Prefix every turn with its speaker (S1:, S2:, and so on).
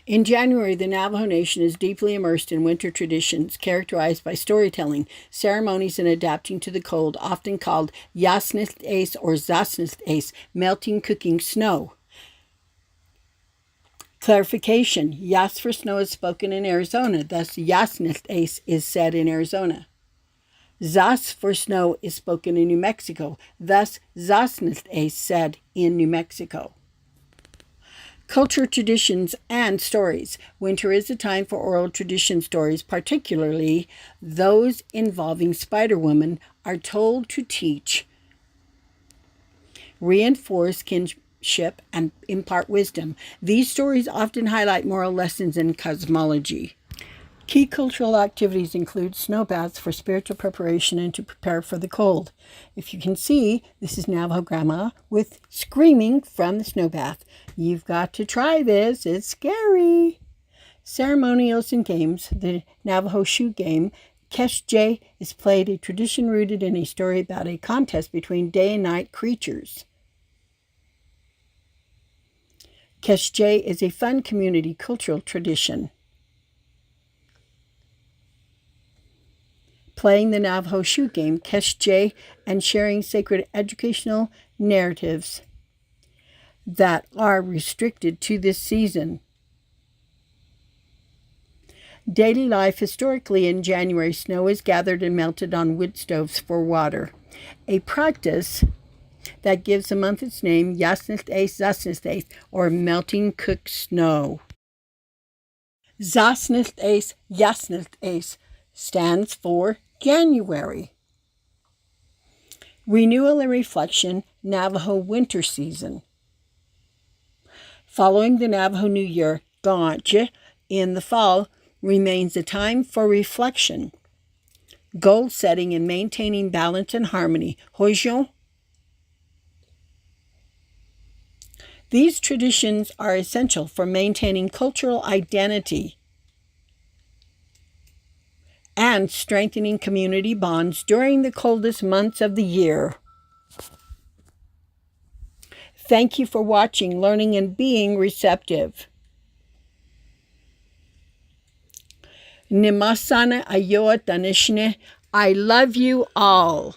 S1: In January, the Navajo Nation is deeply immersed in winter traditions characterized by storytelling, ceremonies, and adapting to the cold, often called Yasnith Ace or Zasnith Ace, melting, cooking snow. Clarification: Yas for snow is spoken in Arizona, thus Yasnith Ace is said in Arizona. Zas for snow is spoken in New Mexico, thus Zasnith Ace said in New Mexico. Culture, traditions, and stories. Winter is a time for oral tradition stories, particularly those involving Spider Woman, are told to teach, reinforce kinship, and impart wisdom. These stories often highlight moral lessons in cosmology. Key cultural activities include snow baths for spiritual preparation and to prepare for the cold. If you can see, this is Navajo Grandma with screaming from the snow bath. You've got to try this. It's scary. Ceremonials and games. The Navajo shoe game, Keshje, is played, a tradition rooted in a story about a contest between day and night creatures. Keshje is a fun community cultural tradition. Playing the Navajo shoe game, Keshje, and sharing sacred educational narratives that are restricted to this season. Daily life. Historically, in January, snow is gathered and melted on wood stoves for water, a practice that gives the month its name, Yasnith Ace, Zasnith Ace, or melting cooked snow. Zasnith Ace, Yasnith Ace stands for January. Renewal and reflection, Navajo winter season. Following the Navajo New Year, Gauge, in the fall, remains a time for reflection, goal setting, and maintaining balance and harmony. Hojon. These traditions are essential for maintaining cultural identity and strengthening community bonds during the coldest months of the year. Thank you for watching, learning, and being receptive. Nimasana ayoa tanishne. I love you all.